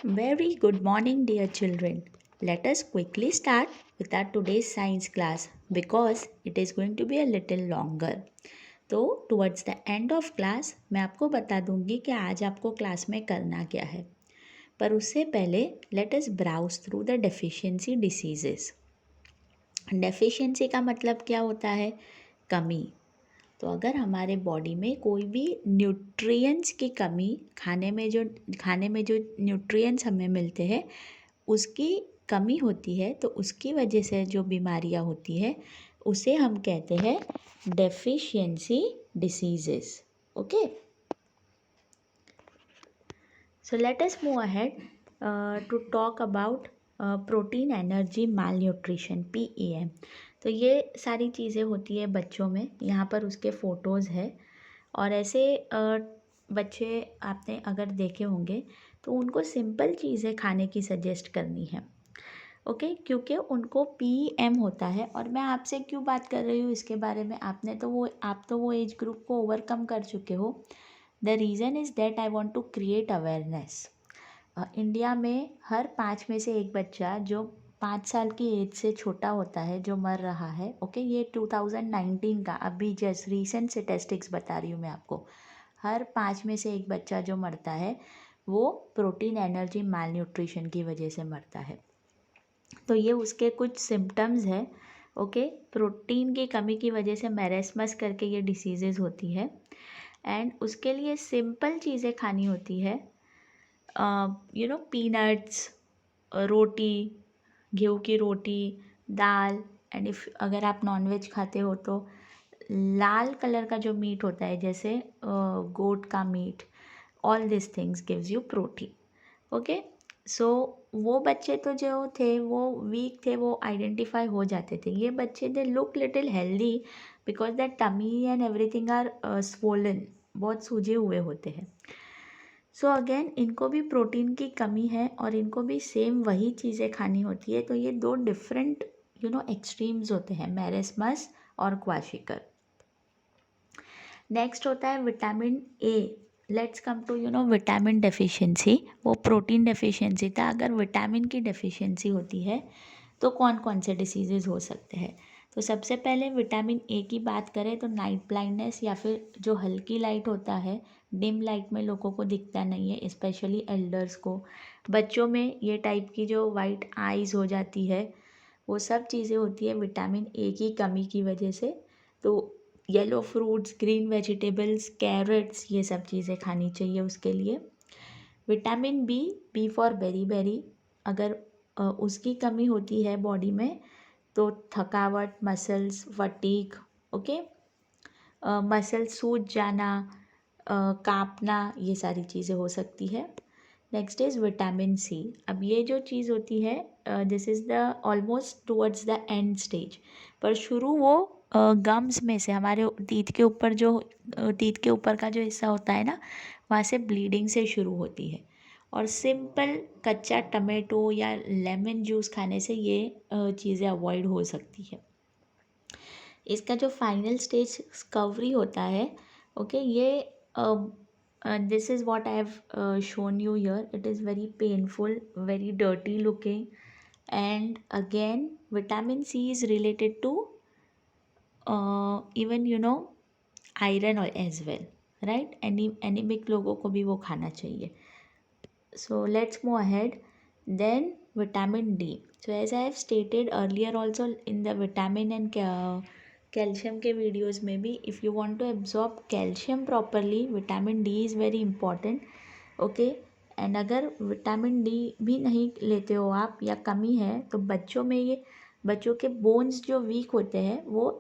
Very good morning, dear children. Let us quickly start with our today's science class because it is going to be a little longer. तो towards the end of class मैं आपको बता दूंगी कि आज आपको class में करना क्या है, पर उससे पहले let us browse through the deficiency diseases. Deficiency का मतलब क्या होता है? कमी। तो अगर हमारे बॉडी में कोई भी न्यूट्रिएंट्स की कमी, खाने में जो न्यूट्रिएंट्स हमें मिलते हैं उसकी कमी होती है, तो उसकी वजह से जो बीमारियां होती है उसे हम कहते हैं deficiency diseases. Okay, so let us move ahead to talk about protein energy malnutrition PEM. तो ये सारी चीज़ें होती है बच्चों में. यहाँ पर उसके फ़ोटोज़ है और ऐसे बच्चे आपने अगर देखे होंगे तो उनको सिंपल चीज़ें खाने की सजेस्ट करनी है. ओके, क्योंकि उनको PEM होता है. और मैं आपसे क्यों बात कर रही हूँ इसके बारे में, आप तो वो एज ग्रुप को ओवरकम कर चुके हो. The reason is that I want to create awareness. India में हर 5 में से एक बच्चा जो 5 साल की एज से छोटा होता है जो मर रहा है. ओके, ये 2019 का अभी जस्ट रीसेंट स्टैटिस्टिक्स बता रही हूँ मैं आपको. हर 5 में से एक बच्चा जो मरता है वो प्रोटीन एनर्जी माल न्यूट्रिशन की वजह से मरता है. तो ये उसके कुछ सिम्टम्स है. ओके, प्रोटीन की कमी की वजह से मैरेस्मस करके ये डिसीजेज़ होती है. एंड उसके लिए सिंपल चीज़ें खानी होती है. पीनट्स, रोटी, गेहूँ की रोटी, दाल. एंड अगर आप नॉनवेज खाते हो तो लाल कलर का जो मीट होता है जैसे गोट का meat. All this things gives you protein. Okay, so वो बच्चे तो जो थे वो वीक थे, वो आइडेंटिफाई हो जाते थे. ये बच्चे they look little healthy because that tummy and everything are swollen, बहुत सूजे हुए होते हैं. सो अगेन इनको भी प्रोटीन की कमी है और इनको भी सेम वही चीज़ें खानी होती है. तो ये दो डिफरेंट एक्सट्रीम्स होते हैं, मैरेस्मस और क्वाशिकर. नेक्स्ट होता है vitamin A. Let's come to vitamin deficiency. वो प्रोटीन डेफिशिएंसी था. अगर विटामिन की डेफिशिएंसी होती है तो कौन कौन से डिसीजेज़ हो सकते हैं. तो सबसे पहले विटामिन ए की बात करें तो नाइट ब्लाइंडनेस, या फिर जो हल्की लाइट होता है, डिम लाइट में लोगों को दिखता नहीं है, स्पेशली एल्डर्स को. बच्चों में ये टाइप की जो वाइट आइज़ हो जाती है, वो सब चीज़ें होती है विटामिन ए की कमी की वजह से. तो yellow fruits, green vegetables, carrots, ये सब चीज़ें खानी चाहिए उसके लिए. Vitamin B, B for beriberi, अगर उसकी कमी होती है बॉडी में तो थकावट, मसल्स फटीग, ओके, मसल्स सूज जाना, कांपना, ये सारी चीज़ें हो सकती है. Next is vitamin C. अब ये जो चीज़ होती है this is the almost towards the end stage. पर शुरू वो गम्स में से, हमारे टीथ के ऊपर टीथ के ऊपर का जो हिस्सा होता है ना, वहाँ से ब्लीडिंग से शुरू होती है. और सिंपल कच्चा टमाटो या लेमन जूस खाने से ये चीज़ें अवॉइड हो सकती है. इसका जो फाइनल स्टेज डिस्कवरी होता है, ओके, ये this is what I have shown you here. It is very painful, very dirty looking. And again vitamin C is related to even iron और एज वेल, राइट. एनीमिक लोगों को भी वो खाना चाहिए. So let's move ahead. Then vitamin D. So as I have stated earlier also in the vitamin and calcium के videos में भी, if you want to absorb calcium properly, vitamin D is very important. Okay, and अगर vitamin D भी नहीं लेते हो आप या कमी है तो बच्चों के बोन्स जो वीक होते हैं वो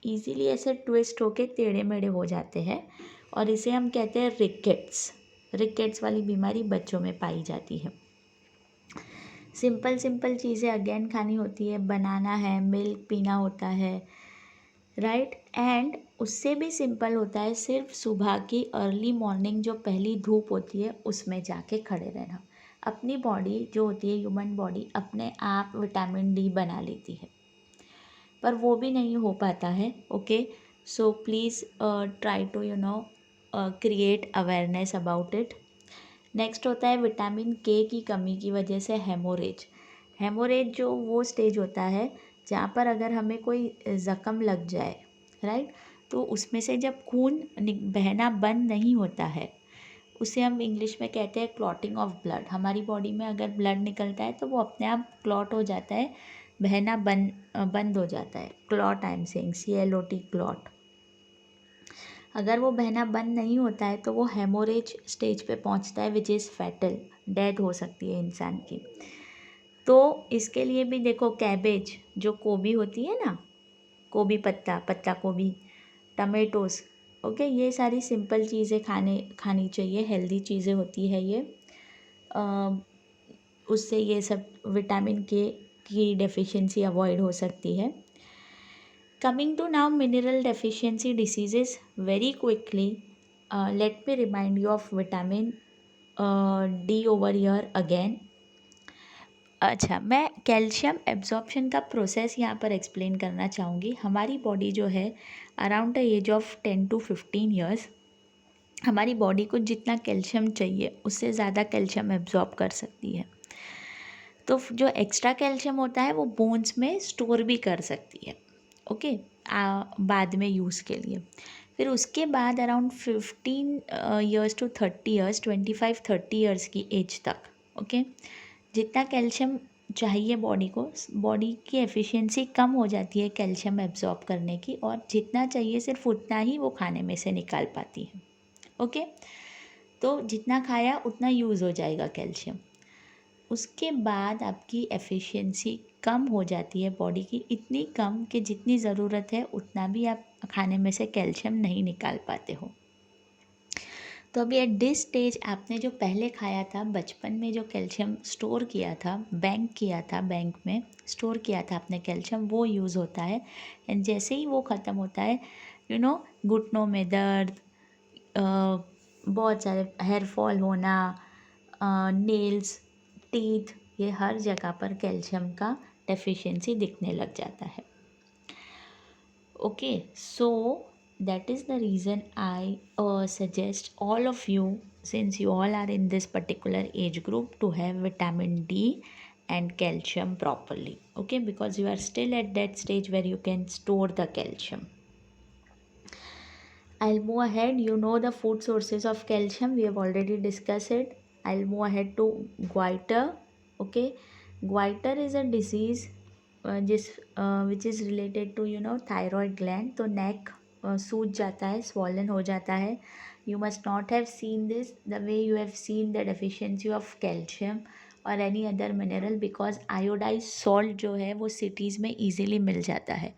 इजीली ऐसे ट्विस्ट होके टेढ़े मेढ़े हो जाते हैं और इसे हम कहते हैं रिकेट्स वाली बीमारी बच्चों में पाई जाती है. सिंपल चीज़ें अगेन खानी होती है. बनाना है, मिल्क पीना होता है, राइट. एंड उससे भी सिंपल होता है सिर्फ सुबह की अर्ली मॉर्निंग जो पहली धूप होती है उसमें जाके खड़े रहना. अपनी बॉडी जो होती है, ह्यूमन बॉडी अपने आप विटामिन डी बना लेती है, पर वो भी नहीं हो पाता है. Okay, so please try to create awareness about it. Next होता है विटामिन के की कमी की वजह से हेमोरेज। हेमोरेज जो वो स्टेज होता है जहाँ पर अगर हमें कोई ज़ख्म लग जाए, राइट, तो उसमें से जब खून बहना बंद नहीं होता है, उसे हम इंग्लिश में कहते हैं क्लॉटिंग ऑफ ब्लड। हमारी बॉडी में अगर ब्लड निकलता है तो वो अपने आप क्लॉट हो जाता है, बहना बंद हो जाता है। Clot, I am saying CLOT, clot. अगर वो बहना बंद नहीं होता है तो वो हेमोरेज स्टेज पे पहुंचता है, विच इज़ फैटल, डेथ हो सकती है इंसान की। तो इसके लिए भी देखो, कैबेज जो गोभी होती है ना, गोभी पत्ता, पत्ता गोभी, टमेटोज़, ओके, ये सारी सिंपल चीज़ें खानी चाहिए, हेल्दी चीज़ें होती है ये। उससे ये सब विटामिन के की डेफिशिएंसी अवॉइड हो सकती है। Coming to now mineral deficiency diseases very quickly, let me remind you of vitamin D over here again. अच्छा, मैं कैल्शियम एब्जॉर्प्शन का प्रोसेस यहाँ पर एक्सप्लेन करना चाहूँगी। हमारी बॉडी जो है around the age of 10 to 15 years हमारी बॉडी को जितना कैल्शियम चाहिए उससे ज़्यादा कैल्शियम एब्जॉर्ब कर सकती है। तो जो एक्स्ट्रा कैल्शियम होता है वो बोन्स में स्टोर भी कर सकती है, ओके, बाद में यूज़ के लिए। फिर उसके बाद around 15 years to 30 years, 25-30 years की एज तक, ओके, जितना कैल्शियम चाहिए बॉडी को, बॉडी की एफिशिएंसी कम हो जाती है कैल्शियम एब्जॉर्ब करने की, और जितना चाहिए सिर्फ उतना ही वो खाने में से निकाल पाती है, ओके। तो जितना खाया उतना यूज़ हो जाएगा कैल्शियम। उसके बाद आपकी एफिशिएंसी कम हो जाती है बॉडी की, इतनी कम कि जितनी ज़रूरत है उतना भी आप खाने में से कैल्शियम नहीं निकाल पाते हो। तो अभी एट दिस स्टेज आपने जो पहले खाया था बचपन में, जो कैल्शियम स्टोर किया था, बैंक में स्टोर किया था आपने कैल्शियम, वो यूज़ होता है। एंड जैसे ही वो ख़त्म होता है, घुटनों में दर्द, बहुत सारे हेयर फॉल होना, नेल्स, टीथ, ये हर जगह पर कैल्शियम का डेफिशिएंसी दिखने लग जाता है, okay. So that is the reason I suggest all of you, since you all are in this particular age group, to have vitamin D and calcium properly, okay, because you are still at that stage where you can store the calcium. I'll move ahead. You know the food sources of calcium, we have already discussed it. I'll move ahead to goiter, okay. Goiter is a disease which is related to thyroid gland. तो neck सूज जाता है, swollen हो जाता है. You must not have seen this the way you have seen the deficiency of calcium or any other mineral, because iodized salt जो है वो cities में easily मिल जाता है.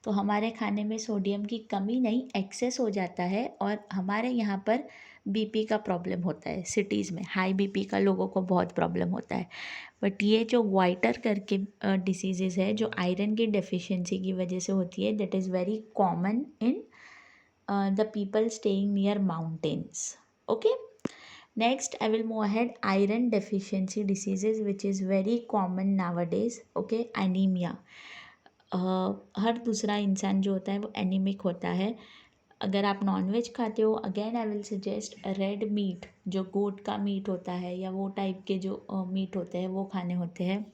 तो हमारे खाने में सोडियम की कमी नहीं, एक्सेस हो जाता है, और हमारे यहाँ पर बीपी का प्रॉब्लम होता है। सिटीज़ में हाई बीपी का लोगों को बहुत प्रॉब्लम होता है। बट ये जो गोइटर करके डिसीज़ है, जो आयरन की डेफिशिएंसी की वजह से होती है, that is very common in the people staying near mountains, okay. Next I will move ahead, iron deficiency diseases which is very common nowadays, okay. Anaemia, हर दूसरा इंसान जो होता है वो एनीमिक होता है। अगर आप नॉनवेज खाते हो, again I will suggest red meat, जो गोट का मीट होता है या वो टाइप के जो मीट होते हैं वो खाने होते हैं।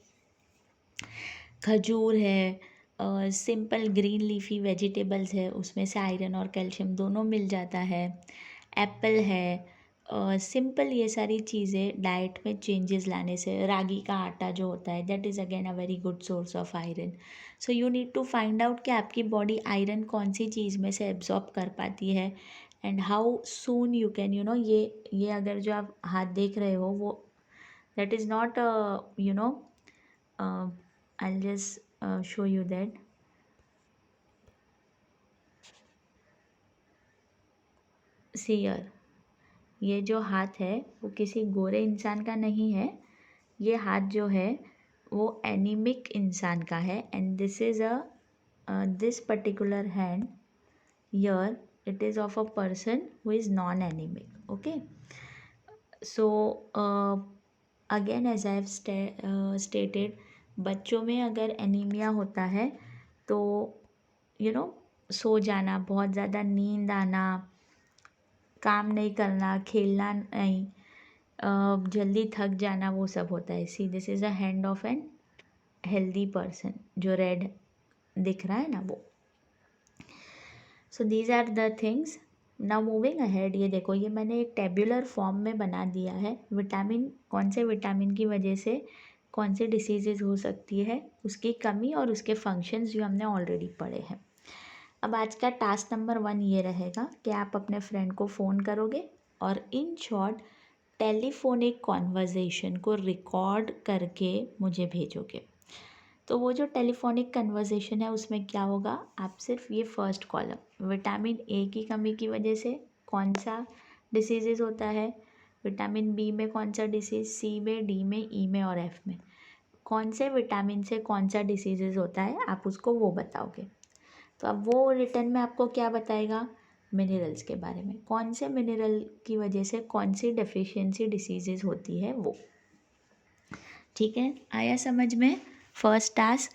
खजूर है, सिंपल ग्रीन लीफी वेजिटेबल्स है, उसमें से आयरन और कैल्शियम दोनों मिल जाता है। एप्पल है, सिंपल ये सारी चीज़ें डाइट में चेंजेस लाने से, रागी का आटा जो होता है, that is again a very good source of iron. So you need to find out कि आपकी बॉडी आयरन कौन सी चीज़ में से एब्जॉर्ब कर पाती है, and how soon you can ये अगर जो आप हाथ देख रहे हो वो, that is not I'll just show you that. See here, ये जो हाथ है वो किसी गोरे इंसान का नहीं है, ये हाथ जो है वो एनीमिक इंसान का है, and this is this particular hand here, it is of a person who is non-anemic, okay. So again as I have stated, बच्चों में अगर एनीमिया होता है तो सो जाना, बहुत ज़्यादा नींद आना, काम नहीं करना, खेलना नहीं, जल्दी थक जाना, वो सब होता है। See this is a hand of an healthy person, जो रेड दिख रहा है ना वो। So these are the things. Now moving ahead, ये देखो, ये मैंने एक टेब्यूलर फॉर्म में बना दिया है। विटामिन, कौन से विटामिन की वजह से कौन से डिसीजेज हो सकती है, उसकी कमी और उसके फंक्शंस जो हमने ऑलरेडी पढ़े हैं। अब आज का टास्क नंबर 1 ये रहेगा कि आप अपने फ्रेंड को फ़ोन करोगे और इन शॉर्ट टेलीफोनिक कॉन्वर्जेसन को रिकॉर्ड करके मुझे भेजोगे। तो वो जो टेलीफोनिक कन्वर्सेशन है उसमें क्या होगा, आप सिर्फ ये फर्स्ट कॉलम, विटामिन ए की कमी की वजह से कौन सा डिसीज़ होता है, विटामिन बी में कौन सा डिसीज़, सी में, डी में, ई में और एफ में कौन से विटामिन से कौन सा डिसीज़ होता है, आप उसको वो बताओगे। तो अब वो रिटर्न में आपको क्या बताएगा, मिनरल्स के बारे में, कौन से मिनरल की वजह से कौन सी डेफिशिएंसी डिसीजेज होती है वो। ठीक है, आया समझ में। फर्स्ट टास्क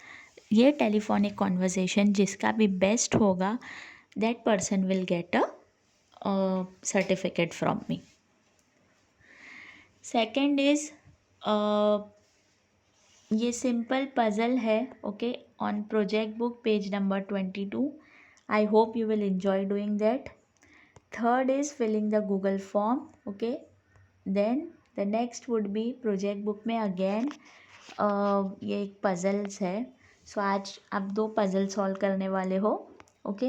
ये टेलीफोनिक कॉन्वर्जेसन, जिसका भी बेस्ट होगा that person will get a certificate from me. Second is ये सिंपल पजल है, okay, on project book page number 22। I hope you will enjoy doing that. Third is filling the Google form, okay. Then the next would be project book में again ये एक puzzles है। सो आज आप 2 puzzle solve करने वाले हो, okay.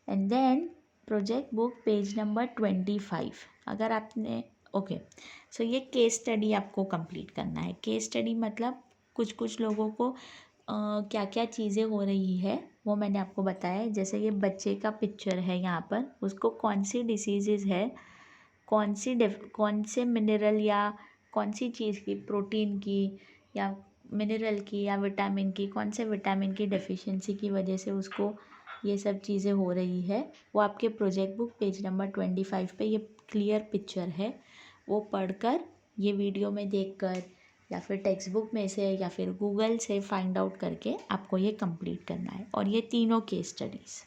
And then project book page number 25, अगर आपने, ओके, सो ये केस स्टडी आपको कंप्लीट करना है। केस स्टडी मतलब कुछ कुछ लोगों को क्या क्या चीज़ें हो रही है वो मैंने आपको बताया है। जैसे ये बच्चे का पिक्चर है यहाँ पर, उसको कौन सी डिसीज़ है, कौन से मिनरल या कौन सी चीज़ की, प्रोटीन की या मिनरल की या विटामिन की, कौन से विटामिन की डेफिशिएंसी की वजह से उसको ये सब चीज़ें हो रही है, वो आपके प्रोजेक्ट बुक पेज नंबर 25 पे ये क्लियर पिक्चर है। वो पढ़कर, ये वीडियो में देखकर या फिर टेक्स्ट बुक में से या फिर गूगल से फाइंड आउट करके आपको ये कंप्लीट करना है, और ये तीनों केस स्टडीज़।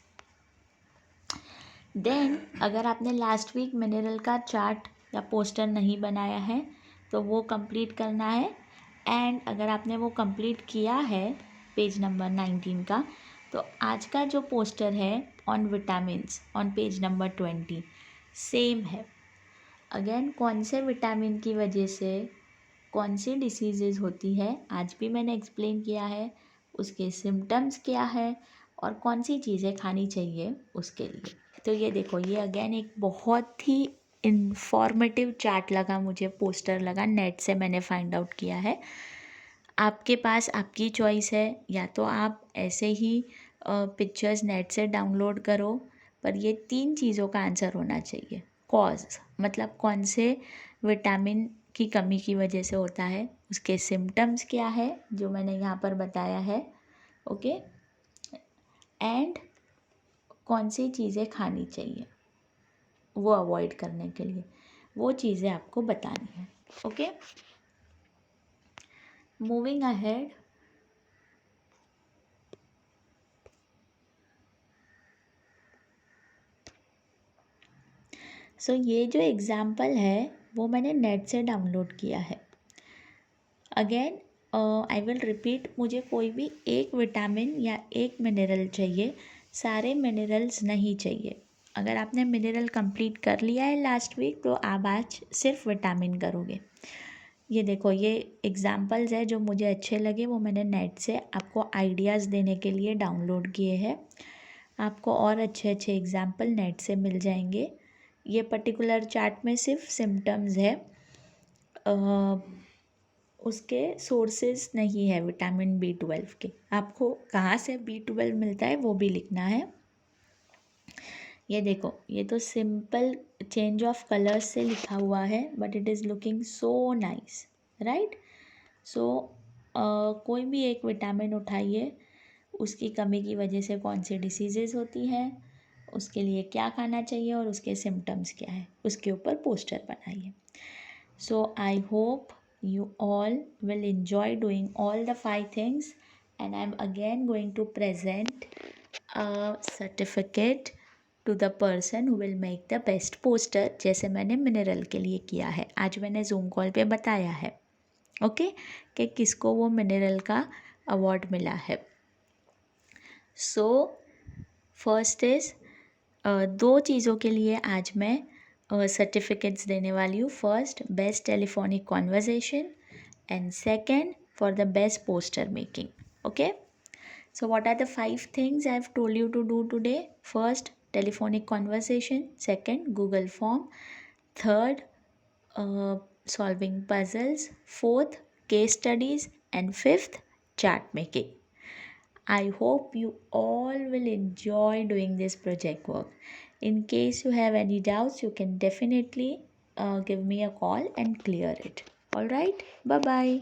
देन अगर आपने लास्ट वीक मिनरल का चार्ट या पोस्टर नहीं बनाया है तो वो कंप्लीट करना है। एंड अगर आपने वो कंप्लीट किया है पेज नंबर 19 का, तो आज का जो पोस्टर है on vitamins on page number 20 same है। अगेन कौन से विटामिन की वजह से कौन सी डिसीजेज़ होती है आज भी मैंने एक्सप्लेन किया है, उसके सिम्टम्स क्या है और कौन सी चीज़ें खानी चाहिए उसके लिए। तो ये देखो, ये अगेन एक बहुत ही इंफॉर्मेटिव चार्ट लगा मुझे, पोस्टर लगा, नेट से मैंने फाइंड आउट किया है। आपके पास आपकी चॉइस है, या तो आप ऐसे ही पिक्चर्स नेट से डाउनलोड करो, पर ये 3 चीज़ों का आंसर होना चाहिए। कॉज मतलब कौन से विटामिन की कमी की वजह से होता है, उसके सिम्टम्स क्या है जो मैंने यहाँ पर बताया है, ओके, एंड कौन सी चीज़ें खानी चाहिए वो अवॉइड करने के लिए, वो चीज़ें आपको बतानी है, ओके। मूविंग अहेड, सो ये जो एग्ज़ाम्पल है वो मैंने नेट से डाउनलोड किया है। अगेन आई विल रिपीट, मुझे कोई भी एक विटामिन या एक मिनरल चाहिए, सारे मिनरल्स नहीं चाहिए। अगर आपने मिनरल कंप्लीट कर लिया है लास्ट वीक तो आप आज सिर्फ विटामिन करोगे। ये देखो, ये एग्ज़ाम्पल्स है जो मुझे अच्छे लगे, वो मैंने नेट से आपको आइडियाज़ देने के लिए डाउनलोड किए हैं। आपको और अच्छे अच्छे एग्ज़ाम्पल नेट से मिल जाएंगे। ये पर्टिकुलर चार्ट में सिर्फ सिम्टम्स है, उसके सोर्सेज नहीं है विटामिन B12 के। आपको कहाँ से B12 मिलता है वो भी लिखना है। ये देखो, ये तो सिंपल चेंज ऑफ कलर्स से लिखा हुआ है, but it is looking so nice, right. So कोई भी एक विटामिन उठाइए, उसकी कमी की वजह से कौन सी डिसीजेज़ होती हैं, उसके लिए क्या खाना चाहिए और उसके सिम्टम्स क्या है, उसके ऊपर पोस्टर बनाइए। So I hope you all will enjoy doing all the 5 things, and I'm again going to present a certificate to the person who will make the best poster, जैसे मैंने मिनरल के लिए किया है। आज मैंने जूम कॉल पे बताया है ओके कि किसको वो मिनरल का अवार्ड मिला है। सो फर्स्ट इज़ दो चीज़ों के लिए आज मैं सर्टिफिकेट्स देने वाली हूँ। First, best telephonic conversation, and second for the best poster making. Okay, so what are the 5 things I've told you to do today? First, telephonic conversation. Second, Google form. Third, solving puzzles. Fourth, case studies. And fifth, chart making. I hope you all will enjoy doing this project work. In case you have any doubts, you can definitely give me a call and clear it. All right, bye bye.